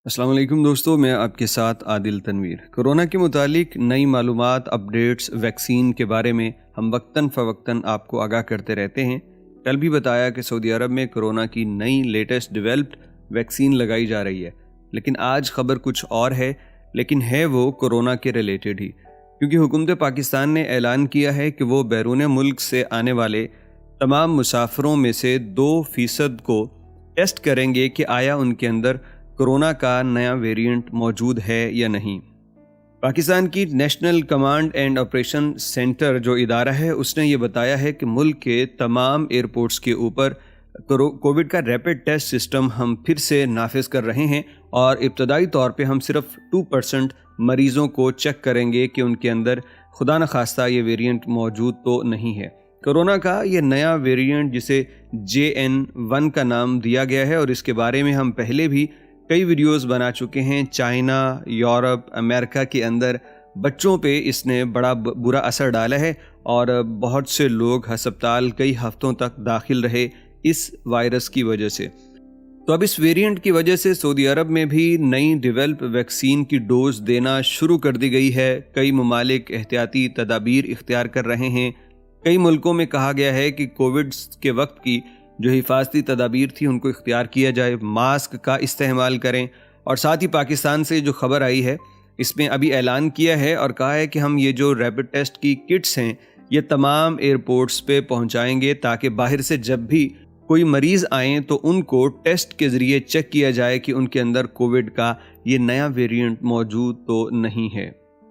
अस्सलाम वालेकुम दोस्तों, मैं आपके साथ आदिल तनवीर। कोरोना के मुतालिक नई मालूमात, अपडेट्स, वैक्सीन के बारे में हम वक्तन फ़वक्तन आपको आगाह करते रहते हैं। कल भी बताया कि सऊदी अरब में कोरोना की नई लेटेस्ट डेवलप्ड वैक्सीन लगाई जा रही है। लेकिन आज ख़बर कुछ और है, लेकिन है वो कोरोना के रिलेटेड ही, क्योंकि हुकूमत पाकिस्तान ने ऐलान किया है कि वो बैरून मुल्क से आने वाले तमाम मुसाफिरों में से 2% को टेस्ट करेंगे कि आया उनके अंदर कोरोना का नया वेरिएंट मौजूद है या नहीं। पाकिस्तान की national command and operation centre जो इदारा है, उसने ये बताया है कि मुल्क के तमाम एयरपोर्ट्स के ऊपर कोविड का रैपिड टेस्ट सिस्टम हम फिर से नाफिज कर रहे हैं और इब्तदाई तौर पे हम सिर्फ 2% मरीज़ों को चेक करेंगे कि उनके अंदर खुदा न खास्ता ये वेरिएंट मौजूद तो नहीं है। कोरोना का ये नया वेरिएंट जिसे JN1 का नाम दिया गया है और इसके बारे में हम पहले भी कई वीडियोस बना चुके हैं। चाइना, यूरोप, अमेरिका के अंदर बच्चों पे इसने बड़ा बुरा असर डाला है और बहुत से लोग अस्पताल कई हफ्तों तक दाखिल रहे इस वायरस की वजह से। तो अब इस वेरिएंट की वजह से सऊदी अरब में भी नई डेवलप वैक्सीन की डोज देना शुरू कर दी गई है। कई ममालिक एहतियाती तदाबीर इख्तियार कर रहे हैं। कई मुल्कों में कहा गया है कि कोविड के वक्त की जो हिफाजती तदाबीर थी उनको इख्तियार किया जाए, मास्क का इस्तेमाल करें। और साथ ही पाकिस्तान से जो खबर आई है इसमें अभी ऐलान किया है और कहा है कि हम ये जो रैपिड टेस्ट की किट्स हैं ये तमाम एयरपोर्ट्स पे पहुंचाएंगे ताकि बाहर से जब भी कोई मरीज़ आए तो उनको टेस्ट के ज़रिए चेक किया जाए कि उनके अंदर कोविड का ये नया वेरिएंट मौजूद तो नहीं है।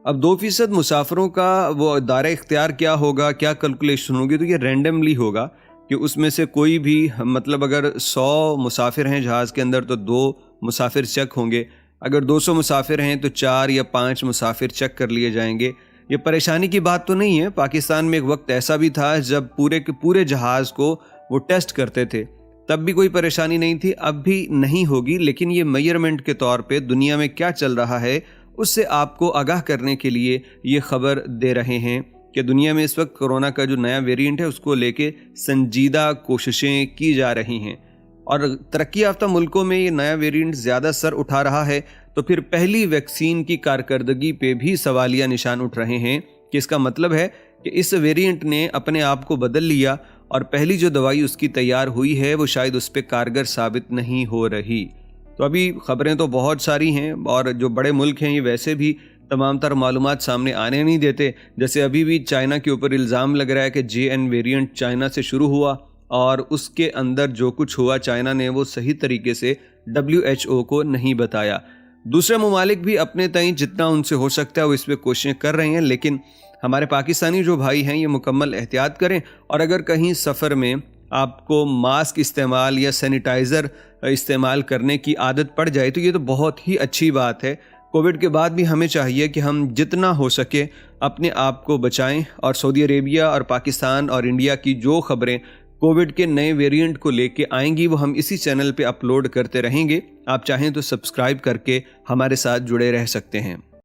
अब 2% मुसाफिरों का वो दायरा इख्तियार क्या होगा, क्या कैलकुलेशन होगी, तो ये रैंडमली होगा कि उसमें से कोई भी, मतलब अगर 100 मुसाफिर हैं जहाज़ के अंदर तो 2 मुसाफिर चेक होंगे। अगर 200 मुसाफिर हैं तो 4 या 5 मुसाफिर चेक कर लिए जाएंगे। ये परेशानी की बात तो नहीं है। पाकिस्तान में एक वक्त ऐसा भी था जब पूरे के पूरे जहाज़ को वो टेस्ट करते थे, तब भी कोई परेशानी नहीं थी, अब भी नहीं होगी। लेकिन ये मेजरमेंट के तौर पे दुनिया में क्या चल रहा है उससे आपको आगाह करने के लिए ये खबर दे रहे हैं कि दुनिया में इस वक्त कोरोना का जो नया वेरिएंट है उसको लेके संजीदा कोशिशें की जा रही हैं और तरक्की याफ्ता मुल्कों में ये नया वेरिएंट ज़्यादा सर उठा रहा है। तो फिर पहली वैक्सीन की कारकर्दगी पे भी सवालिया निशान उठ रहे हैं कि इसका मतलब है कि इस वेरिएंट ने अपने आप को बदल लिया और पहली जो दवाई उसकी तैयार हुई है वो शायद उस पर कारगर साबित नहीं हो रही। तो अभी ख़बरें तो बहुत सारी हैं और जो बड़े मुल्क हैं ये वैसे भी तमाम तर मालूमात सामने आने नहीं देते। जैसे अभी भी चाइना के ऊपर इल्ज़ाम लग रहा है कि JN वेरिएंट चाइना से शुरू हुआ और उसके अंदर जो कुछ हुआ चाइना ने वो सही तरीके से WHO को नहीं बताया। दूसरे ममालिक भी अपने तय जितना उनसे हो सकता है वो इस पर कोशिशें कर रहे हैं, लेकिन हमारे पाकिस्तानी जो भाई हैं ये मुकम्मल एहतियात करें और अगर कहीं सफ़र में आपको मास्क इस्तेमाल या सैनिटाइज़र इस्तेमाल करने की आदत पड़ जाए तो ये तो बहुत ही अच्छी बात है। कोविड के बाद भी हमें चाहिए कि हम जितना हो सके अपने आप को बचाएं और सऊदी अरेबिया और पाकिस्तान और इंडिया की जो खबरें कोविड के नए वेरिएंट को लेके आएंगी वो हम इसी चैनल पे अपलोड करते रहेंगे। आप चाहें तो सब्सक्राइब करके हमारे साथ जुड़े रह सकते हैं।